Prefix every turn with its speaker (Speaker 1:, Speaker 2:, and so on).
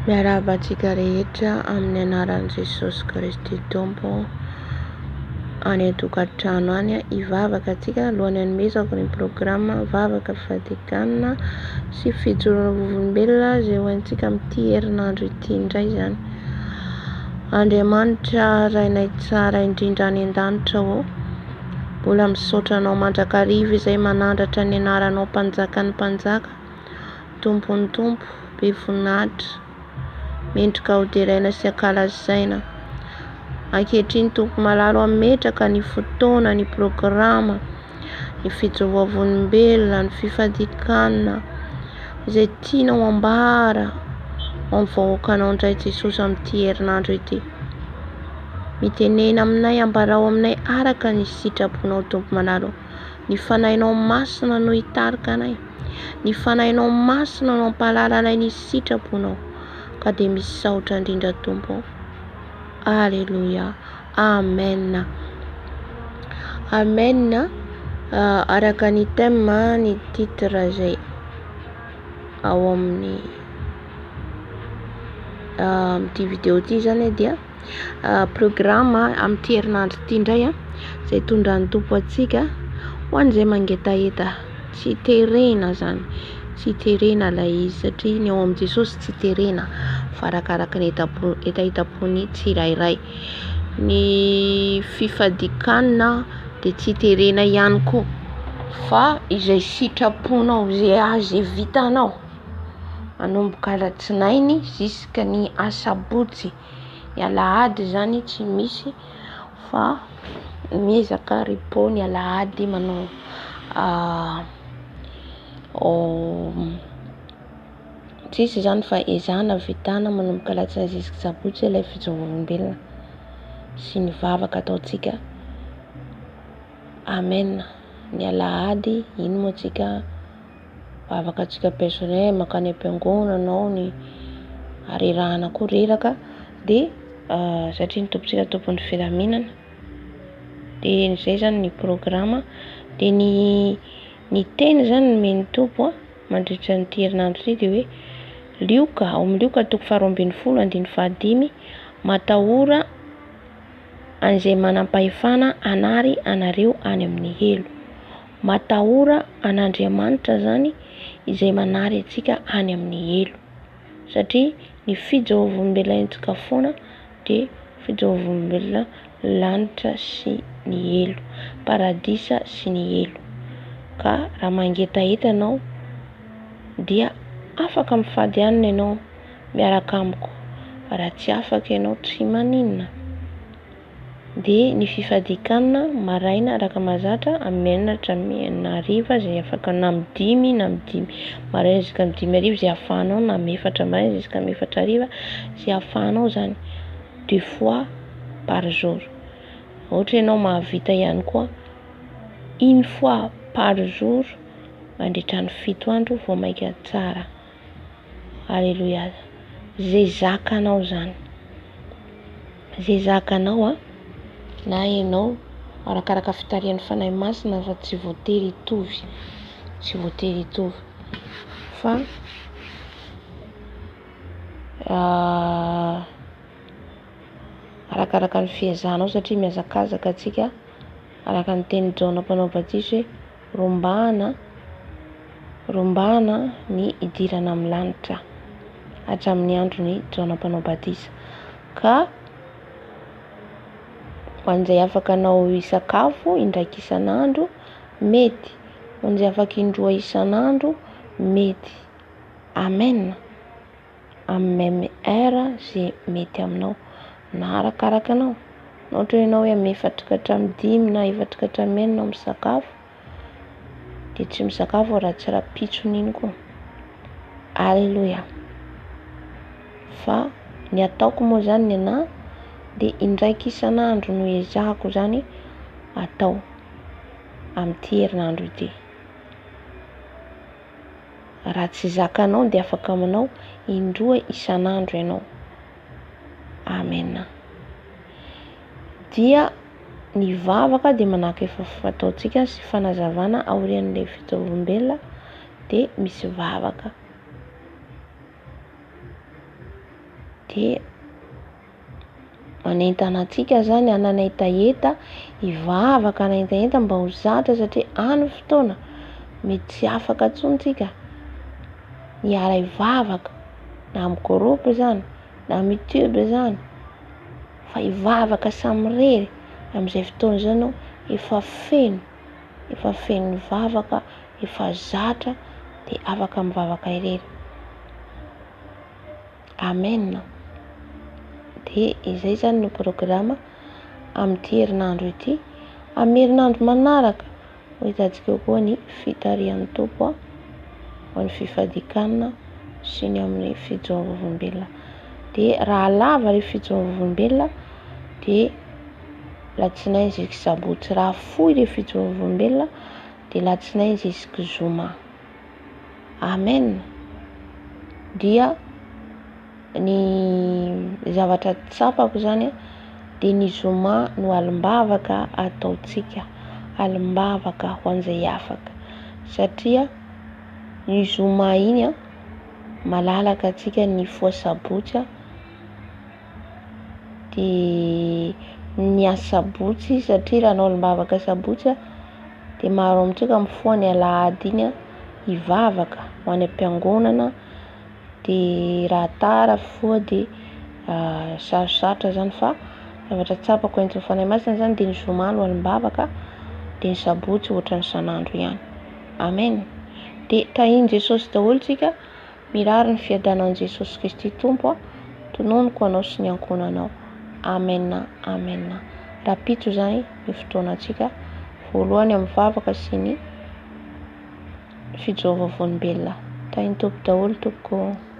Speaker 1: Miarahaba antsika rehetra amin'ny anaran'i Jesosy Kristy Tompo. Any an-tokantrano any hivavaka antsika. Alohan'ny hanomezako ny programa vavaka fadikanina sy fijoroana volombelona izay hoantsika amin'ity herinandro ity indray zany. Andriamanitra rainay tsara indrindra any an-danitra ho, mbola misaotra anao mandrakariva izay manandratra ny anaranao mpanjaka ny mpanjaka, tompony tompo, be voninahitra, mendrika ho deraina sy ankalazaina. Ankehitriny tompo malalo ametraka ny fotoana, ny programa, ny fijoroa volombelona, ny fifadikanana izay tianao ambara amin'ny vahoakanao indray Jesosy amin'ity herinandro ity. Mitenena aminay, ambarao aminay araka ny sitraponao tompo malalo. Ny fanahinao masina no hitarika anay, ny fanahinao masina no hampahalala anay ny sitraponao, ka dia misaotra indrindra tompo. Alleluia, amen. Amen. Araka ny thème, ny titre izay ao amin'ny ity vidéo ity zany dia programa amin'ity herinandro ity indray izay tondran'ny tompo antsika ho an'izay mangetaheta, tsy terena zany, tsy terena ilay izy satria ny ao amin'i Jesosy tsy terena fa arakaraka ny hetahitapony tsirairay. Ny fifadikanana dia tsy terena ihany koa fa izay sitraponao, izay azy vitanao manomboka alatsinainy ziska ny asabotsy, ny alahady zany tsy misy fa miezaka repos ny alahady manao tsisy zany fa ezana vitana manomboka alatsinainy ziska sabotsy ilay fijoroa volombelona sy ny vavaka ataontsika. Amen. Ny alahady iny moa tsika vavaka antsika personnel, makany am-piangonanao, ny arerahana koa reraka dia satria ny tompontsika tompon'ny filaminana. Dia izay zany ny programa. Dia ny teny zany men'ny tompo mandritra nyity herinandro ity dia hoe lioka, ao amin'ny lioka 2:25, matahora an'izay manam-pahefana anary anareo any amin'ny elo. Matahora an'Andriamanitra zany izay manary antsika any amin'ny elo, satria ny fijoroa volombelonantsika foana dia fijoroa volombelona lanitra sy ny elo, paradisa sy ny elo. Ka raha mangetaheta ianao dia afaka mifady hanina ianao miaraka amiko, fa raha tsy afaka ianao tsy maninona. Dia ny fifadikanana maraina araka mahazatra amin'ny 4 izay afaka na amin'ny 5 maraina ziska amin'ny 5 izay ahafahanao, na amin'ny 4 maraina ziska amin'ny 4 izay ahafahanao zany, 2 fois par jour. Ohatra ianao mahavita ihany koa 1 fois par jour mandritra ny 7 andro vao maika tsara. Alleluia. Zay zakanao zany, zay zakanao na ianao arakaraka fitarian'ny fanahy masina fa tsy voatery hitovy, tsy voatery hitovy fa arakaraka ny fiezahanao, satria mihazakazaka antsika araka ny teny Jaona mpanao batisa hoe rombana ny idirana amin'ny lanitra hatramin'ny andron'ny Jaona mpanao batisa. Ka ho an'izay afaka anao isakafo indraiky isan'andro mety, ho an'izay afaka indroa isan'andro mety. Amen. Amin'ny même heure zay mety aminao na arakaraka anao. Ohatra ianao hoe amin'ny 4-5 na 4-4 no misakafo dia tsy misakafo raha tsy rapitsony iny koa. Alleluia. Fa ny ataoko moa zany ny anahy dia indraiky isan'andro no ezahako zany atao amin'ity herinandro ity. Raha tsy zakanao dia afaka manao indroa isan'andro ianao. Amen. Dia ny vavaka dia manahaka efa fataontsika sy fanazavana aorian'ilay fijoroa volombelona dia misy vavaka. De manentana antsika zany hanana etaeta hivavaka na etaeta mba ho zatra, satria any fotoana mety tsy afaka intsontsika hiara hivavaka na amin'ny groupe zany na amin'ny YouTube zany, fa hivavaka samy rery amin'izay fotoana zany ao efa feno mivavaka, efa zatra de afaka mivavaka irery. Amen. De izay zany no programa amin'ity herinandro ity. Amin'ny herinandro manaraka ho hitantsika koa ny fitarian'ny Tompo ho an'ny fifadikanana sy ny amin'ny fijoana vovolombelona. De raha lava ry fijoana vovolombelona de latsinainy jusky sabotsy, raha fohy ry fijoana vovolombelona de latsinainy jusky zoma. Amen. Dia ny zavatra tsapako zany de ny zoma no alim-bavaka ataotsika, alim-bavaka ho an'izay afaka, satria ny zoma iny malalaka atsika ny foa sabotsy de ny asabotsy, satria raha anao alim-bavaka sabotsy de maro amintsika mifoha ny alahady iny hivavaka ho any am-piangonana, de raha tara foa de sarosarotra zany, fa zavatra tsapako entin'ny fanahy masina zany de ny zoma no alim-bavaka, de ny sabotsy ohatran'ny san'andro ihany. Amen. De tahiny Jesosy daholo tsika, mirary ny fiadanan'i Jesosy Kristy Tompo tononoko anao sy ny ankonanao. Amen. Amen. Rapito zany ny fotoanantsika voalohany amin'ny vavaka sy ny fijoana vovolombelona. Tahiny Tompo daholo tompoko.